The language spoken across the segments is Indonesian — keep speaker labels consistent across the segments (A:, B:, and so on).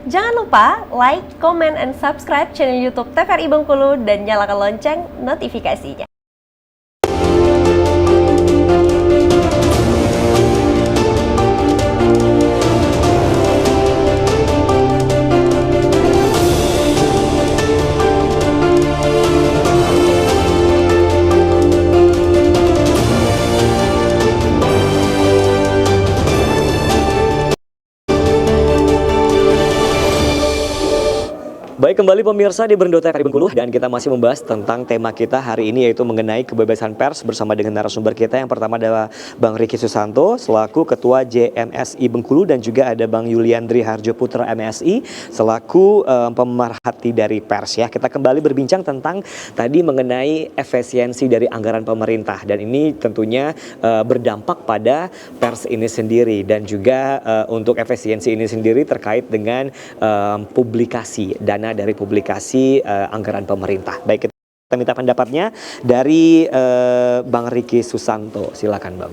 A: Jangan lupa like, comment, and subscribe channel YouTube TVRI Bengkulu dan nyalakan lonceng notifikasinya.
B: Baik, kembali pemirsa di Berndo TVRI Bengkulu dan kita masih membahas tentang tema kita hari ini, yaitu mengenai kebebasan pers bersama dengan narasumber kita. Yang pertama adalah Bang Ricky Susanto selaku Ketua JMSI Bengkulu, dan juga ada Bang Yuliandri Harjoputra MSI selaku pemerhati dari pers ya. Kita kembali berbincang tentang tadi mengenai efisiensi dari anggaran pemerintah, dan ini tentunya berdampak pada pers ini sendiri, dan juga untuk efisiensi ini sendiri terkait dengan publikasi dana dari publikasi anggaran pemerintah. Baik, kita minta pendapatnya dari Bang Ricky Susanto. Silakan Bang.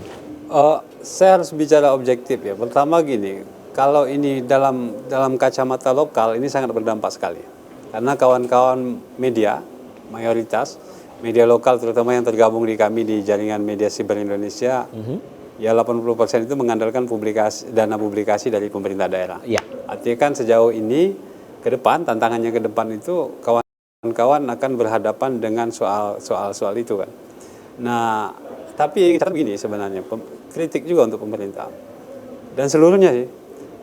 C: Saya harus bicara objektif ya. Pertama gini, kalau ini dalam kacamata lokal ini sangat berdampak sekali. Karena kawan-kawan media, mayoritas media lokal terutama yang tergabung di kami di jaringan media siber Indonesia, ya 80% itu mengandalkan dana publikasi dari pemerintah daerah.
B: Ya.
C: Artinya kan sejauh ini ke depan, tantangannya ke depan itu kawan-kawan akan berhadapan dengan soal itu kan. Nah, tapi kita begini sebenarnya, kritik juga untuk pemerintah dan seluruhnya sih.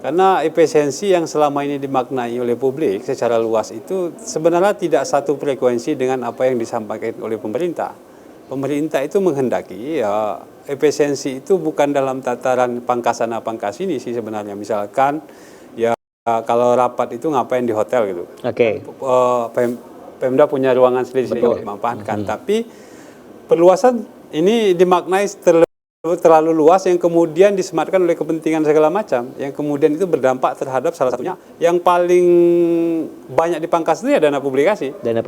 C: Karena efisiensi yang selama ini dimaknai oleh publik secara luas itu sebenarnya tidak satu frekuensi dengan apa yang disampaikan oleh pemerintah. Pemerintah itu menghendaki ya efisiensi itu bukan dalam tataran pangkasana pangkas ini sih sebenarnya. Misalkan ya kalau rapat itu ngapain di hotel gitu.
B: Oke.
C: Pemda punya ruangan sendiri untuk dimanfaatkan. Tapi perluasan ini dimaknai terlalu luas yang kemudian disematkan oleh kepentingan segala macam. Yang kemudian itu berdampak terhadap salah satunya yang paling banyak dipangkas itu ya dana publikasi. Dana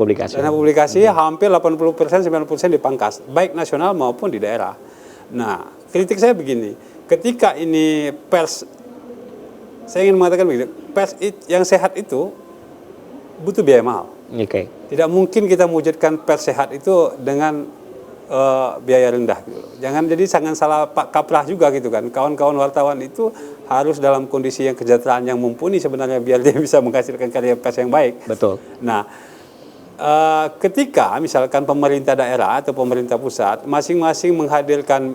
C: publikasi hampir 80%, 90% dipangkas. Baik nasional maupun di daerah. Nah, kritik saya begini. Ketika ini pers, saya ingin mengatakan begini, pers yang sehat itu butuh biaya mahal.
B: Oke.
C: Tidak mungkin kita mewujudkan pers sehat itu dengan biaya rendah. Gitu. Jangan salah kaprah juga gitu kan. Kawan-kawan wartawan itu harus dalam kondisi yang kesejahteraan yang mumpuni sebenarnya biar dia bisa menghasilkan karya pers yang baik.
B: Betul.
C: Nah, ketika misalkan pemerintah daerah atau pemerintah pusat masing-masing menghadirkan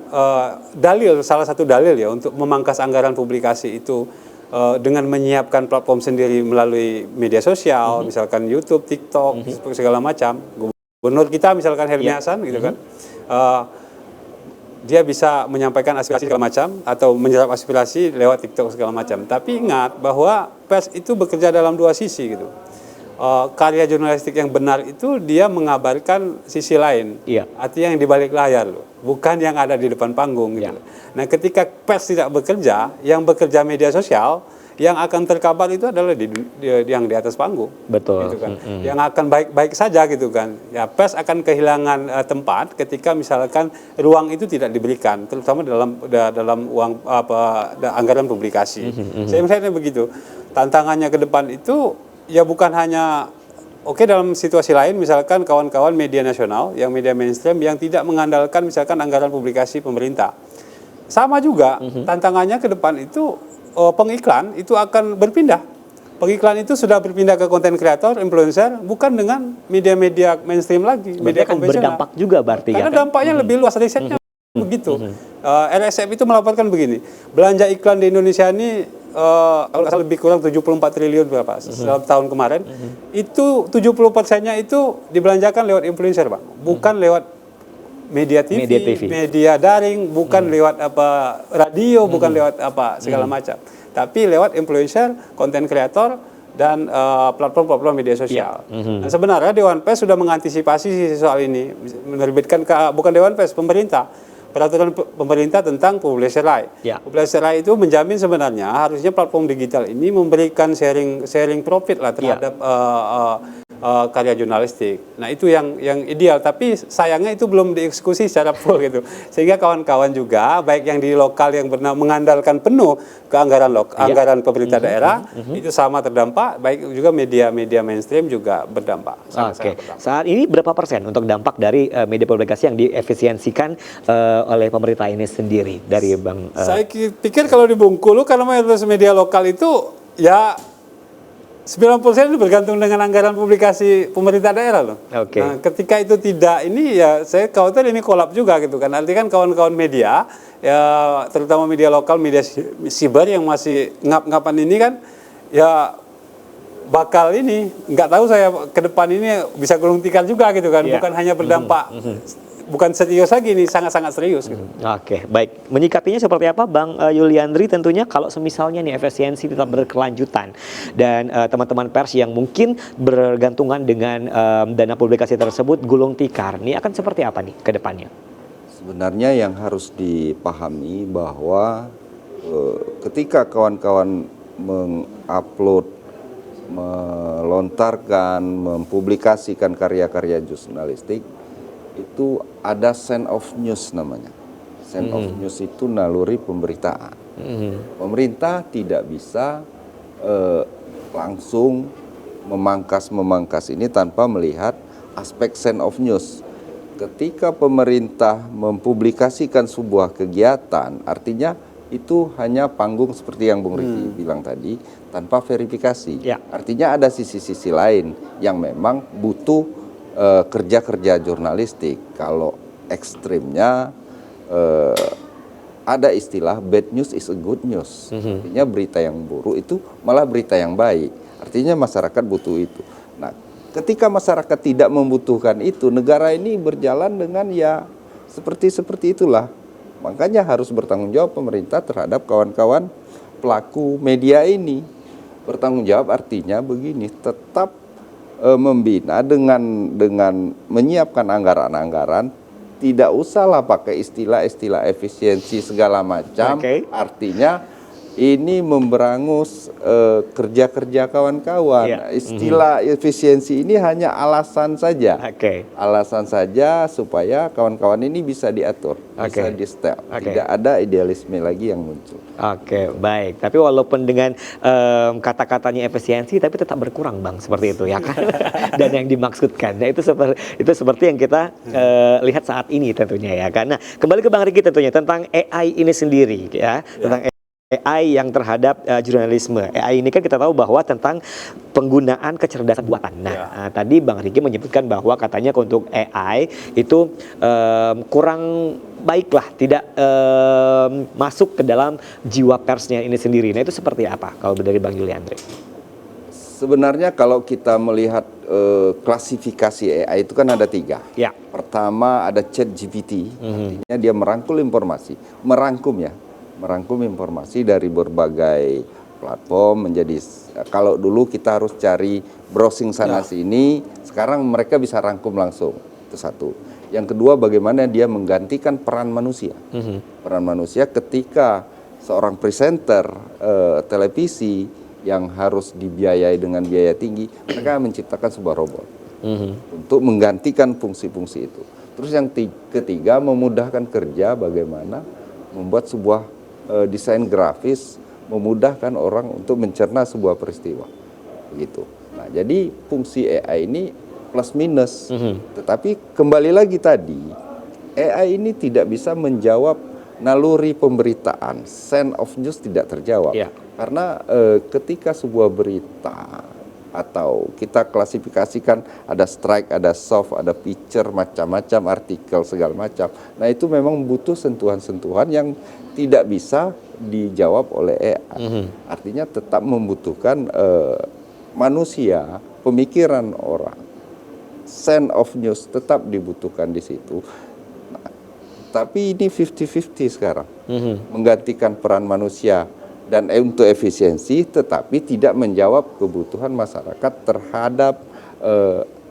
C: salah satu dalil ya untuk memangkas anggaran publikasi itu dengan menyiapkan platform sendiri melalui media sosial, misalkan YouTube, TikTok, segala macam. Gubernur kita misalkan Helmi Hasan gitu kan, dia bisa menyampaikan aspirasi segala macam atau menyerap aspirasi lewat TikTok segala macam. Tapi ingat bahwa pers itu bekerja dalam dua sisi gitu. Karya jurnalistik yang benar itu dia mengabarkan sisi lain, artinya yang di balik layar loh, bukan yang ada di depan panggung gitu. Nah, ketika pers tidak bekerja, yang bekerja media sosial, yang akan terkabar itu adalah yang di atas panggung.
B: Betul.
C: Gitu kan. Yang akan baik-baik saja gitu kan. Ya, pers akan kehilangan tempat ketika misalkan ruang itu tidak diberikan, terutama dalam anggaran publikasi. Saya melihatnya begitu. Tantangannya ke depan itu ya bukan hanya dalam situasi lain misalkan kawan-kawan media nasional yang media mainstream yang tidak mengandalkan misalkan anggaran publikasi pemerintah. Sama juga tantangannya ke depan itu pengiklan itu akan berpindah. Pengiklan itu sudah berpindah ke konten kreator, influencer, bukan dengan media-media mainstream lagi, media konvensional.
B: Berdampak juga berarti
C: karena dampaknya lebih luas, risetnya begitu. LSM itu melaporkan begini, belanja iklan di Indonesia ini kalau lebih kurang 74 triliun berapa dalam tahun kemarin, itu 70%-nya itu dibelanjakan lewat influencer, Pak. Bukan lewat media TV, media daring, bukan lewat radio, bukan lewat segala macam. Tapi lewat influencer, konten kreator, dan platform-platform media sosial. Nah, sebenarnya Dewan Pers sudah mengantisipasi soal ini, menerbitkan bukan Dewan Pers, pemerintah. Peraturan pemerintah tentang publisher right. Publisher right itu menjamin sebenarnya harusnya platform digital ini memberikan sharing profit lah terhadap karya jurnalistik. Nah itu yang ideal, tapi sayangnya itu belum dieksekusi secara full gitu. Sehingga kawan-kawan juga baik yang di lokal yang mengandalkan penuh ke anggaran pemerintah daerah itu sama terdampak, baik juga media mainstream juga berdampak.
B: Oke. Saat ini berapa persen untuk dampak dari media publikasi yang diefisiensikan oleh pemerintah ini sendiri dari Bang?
C: Saya pikir kalau di Bengkulu karena mayoritas media lokal itu ya 90% itu bergantung dengan anggaran publikasi pemerintah daerah loh.
B: Oke.
C: Nah, ketika itu tidak ini ya saya khawatir ini kolap juga gitu kan. Artinya kan kawan-kawan media ya terutama media lokal, media siber yang masih ngap-ngapan ini kan ya bakal ini nggak tahu saya ke depan ini bisa gulung tikar juga gitu kan. Bukan hanya berdampak bukan serius lagi, ini sangat-sangat serius gitu.
B: Oke, baik. Menyikapinya seperti apa Bang Yuliandri tentunya kalau semisalnya nih efisiensi tetap berkelanjutan dan teman-teman pers yang mungkin bergantungan dengan dana publikasi tersebut gulung tikar, ini akan seperti apa nih ke depannya?
D: Sebenarnya yang harus dipahami bahwa ketika kawan-kawan mengupload, melontarkan, mempublikasikan karya-karya jurnalistik, itu ada sense of news namanya. Sense of news itu naluri pemberitaan. Pemerintah tidak bisa langsung memangkas ini tanpa melihat aspek sense of news. Ketika pemerintah mempublikasikan sebuah kegiatan, artinya itu hanya panggung seperti yang Bung Riki bilang tadi, tanpa verifikasi.
B: Ya.
D: Artinya ada sisi-sisi lain yang memang butuh kerja-kerja jurnalistik. Kalau ekstrimnya ada istilah bad news is a good news. Artinya berita yang buruk itu malah berita yang baik. Artinya masyarakat butuh itu. Nah, ketika masyarakat tidak membutuhkan itu, negara ini berjalan dengan ya seperti itulah. Makanya harus bertanggung jawab pemerintah terhadap kawan-kawan pelaku media ini. Bertanggung jawab artinya begini, tetap membina dengan menyiapkan anggaran-anggaran, tidak usahlah pakai istilah-istilah efisiensi segala macam. Artinya ini memberangus kerja-kerja kawan-kawan. Istilah efisiensi ini hanya alasan saja. Alasan saja supaya kawan-kawan ini bisa diatur, bisa di-step. Tidak ada idealisme lagi yang muncul.
B: Oke, baik. Tapi walaupun dengan kata-katanya efisiensi, tapi tetap berkurang, Bang, seperti itu ya kan? Dan yang dimaksudkan, nah, itu seperti yang kita lihat saat ini tentunya ya kan. Nah, kembali ke Bang Riki tentunya tentang AI ini sendiri ya, tentang AI yang terhadap jurnalisme. AI ini kan kita tahu bahwa tentang penggunaan kecerdasan buatan. Nah, tadi Bang Riki menyebutkan bahwa katanya untuk AI itu kurang baiklah, tidak masuk ke dalam jiwa persnya ini sendiri. Nah, itu seperti apa kalau dari Bang Yuliandri?
D: Sebenarnya kalau kita melihat klasifikasi AI itu kan ada 3.
B: Ya.
D: Pertama ada ChatGPT, artinya dia merangkum informasi dari berbagai platform menjadi, kalau dulu kita harus cari browsing sana sini, sekarang mereka bisa rangkum langsung. Itu satu. Yang kedua, bagaimana dia menggantikan peran manusia. Peran manusia ketika seorang presenter televisi yang harus dibiayai dengan biaya tinggi, mereka menciptakan sebuah robot untuk menggantikan fungsi-fungsi itu. Terus yang ketiga, memudahkan kerja, bagaimana membuat sebuah desain grafis, memudahkan orang untuk mencerna sebuah peristiwa, begitu. Nah, jadi fungsi AI ini plus minus. Tetapi kembali lagi tadi, AI ini tidak bisa menjawab naluri pemberitaan, sense of news tidak terjawab. Karena ketika sebuah berita atau kita klasifikasikan ada strike, ada soft, ada picture, macam-macam artikel segala macam. Nah, itu memang butuh sentuhan-sentuhan yang tidak bisa dijawab oleh AI. Artinya tetap membutuhkan manusia, pemikiran orang. Sense of news tetap dibutuhkan di situ. Nah, tapi ini 50-50 sekarang. Menggantikan peran manusia dan untuk efisiensi, tetapi tidak menjawab kebutuhan masyarakat terhadap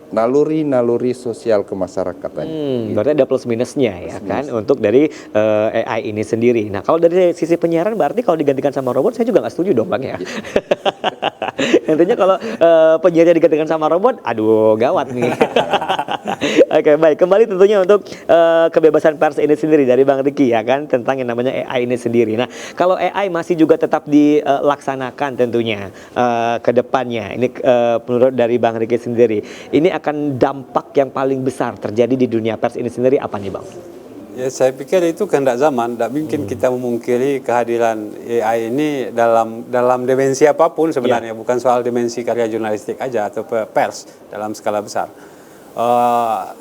D: naluri-naluri sosial kemasyarakatan.
B: Berarti ada plus minusnya ya kan untuk dari AI ini sendiri. Nah, kalau dari sisi penyiaran berarti kalau digantikan sama robot saya juga nggak setuju dong Bang ya. Intinya kalau penyiarnya digantikan sama robot, aduh gawat nih. Oke, baik. Kembali tentunya untuk kebebasan pers ini sendiri dari Bang Riki ya kan, tentang yang namanya AI ini sendiri. Nah, kalau AI masih juga tetap dilaksanakan tentunya ke depannya. Ini menurut dari Bang Riki sendiri, ini akan dampak yang paling besar terjadi di dunia pers ini sendiri apa nih, Bang?
C: Ya, saya pikir itu kehendak zaman. Tidak mungkin kita memungkiri kehadiran AI ini dalam dimensi apapun sebenarnya. Bukan soal dimensi karya jurnalistik aja atau pers dalam skala besar.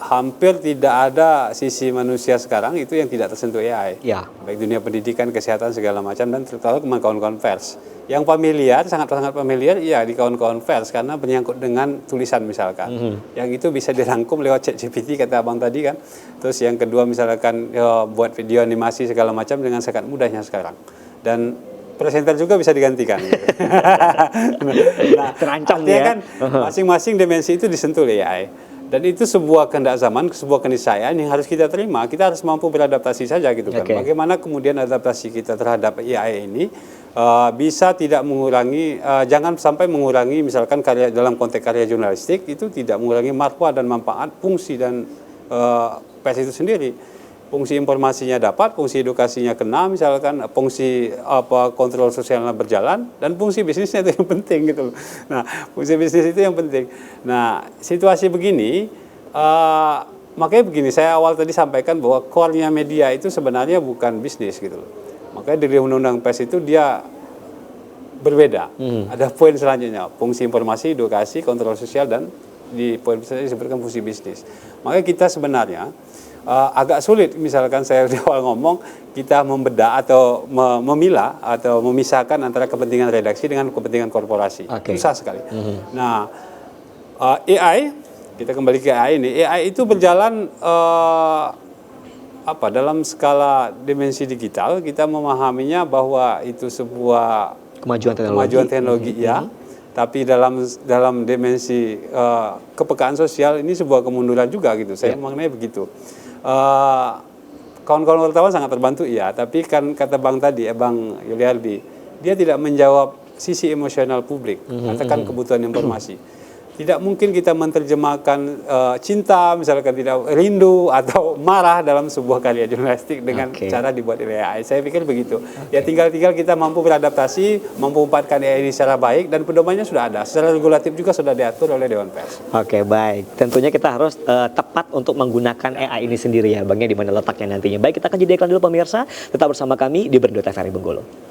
C: Hampir tidak ada sisi manusia sekarang itu yang tidak tersentuh AI.
B: Ya.
C: Baik dunia pendidikan, kesehatan segala macam, dan terutama kawan-kawan pers. Yang familiar, sangat-sangat familiar, iya di kawan-kawan pers karena menyangkut dengan tulisan misalkan. Yang itu bisa dirangkum lewat ChatGPT kata Abang tadi kan. Terus yang kedua misalkan buat video animasi segala macam dengan sangat mudahnya sekarang. Dan presenter juga bisa digantikan. Nah,
B: Terancam
C: artinya
B: ya.
C: kan masing-masing dimensi itu disentuh oleh AI. Dan itu sebuah kehendak zaman, sebuah keniscayaan yang harus kita terima. Kita harus mampu beradaptasi saja gitu kan.
B: Oke.
C: Bagaimana kemudian adaptasi kita terhadap AI ini bisa tidak mengurangi, jangan sampai mengurangi misalkan karya dalam konteks karya jurnalistik itu tidak mengurangi marwah dan manfaat fungsi dan pers itu sendiri. Fungsi informasinya dapat, fungsi edukasinya kena, misalkan fungsi kontrol sosialnya berjalan, dan fungsi bisnisnya itu yang penting gitu. Nah, fungsi bisnis itu yang penting. Nah, situasi begini, makanya begini, saya awal tadi sampaikan bahwa core-nya media itu sebenarnya bukan bisnis gitu loh. Makanya dari Undang-Undang Pers itu dia berbeda. Ada poin selanjutnya, fungsi informasi, edukasi, kontrol sosial, dan di poin saya disebutkan fungsi bisnis. Makanya kita sebenarnya agak sulit, misalkan saya di awal ngomong, kita membedah atau memilah atau memisahkan antara kepentingan redaksi dengan kepentingan korporasi.
B: Oke.
C: Susah sekali. Nah, AI, kita kembali ke AI ini, AI itu berjalan dalam skala dimensi digital, kita memahaminya bahwa itu sebuah
B: Kemajuan teknologi.
C: ya. Tapi dalam dimensi kepekaan sosial ini sebuah kemunduran juga gitu. Saya maknanya begitu. Kawan-kawan wartawan sangat terbantu ya, tapi kan kata Bang tadi, Bang Yuliardi, dia tidak menjawab sisi emosional publik, katakan kebutuhan informasi. Tidak mungkin kita menerjemahkan cinta, misalkan tidak rindu atau marah dalam sebuah karya jurnalistik dengan cara dibuat oleh AI. Saya pikir begitu. Ya tinggal kita mampu beradaptasi, mampu memanfaatkan AI ini secara baik, dan pedomannya sudah ada. Secara regulatif juga sudah diatur oleh Dewan Pers.
B: Oke, baik. Tentunya kita harus tepat untuk menggunakan AI ini sendiri ya, Bang, ya, di mana letaknya nantinya. Baik, kita akan jeda iklan dulu pemirsa. Tetap bersama kami di Berndu TVRI Bengkulu.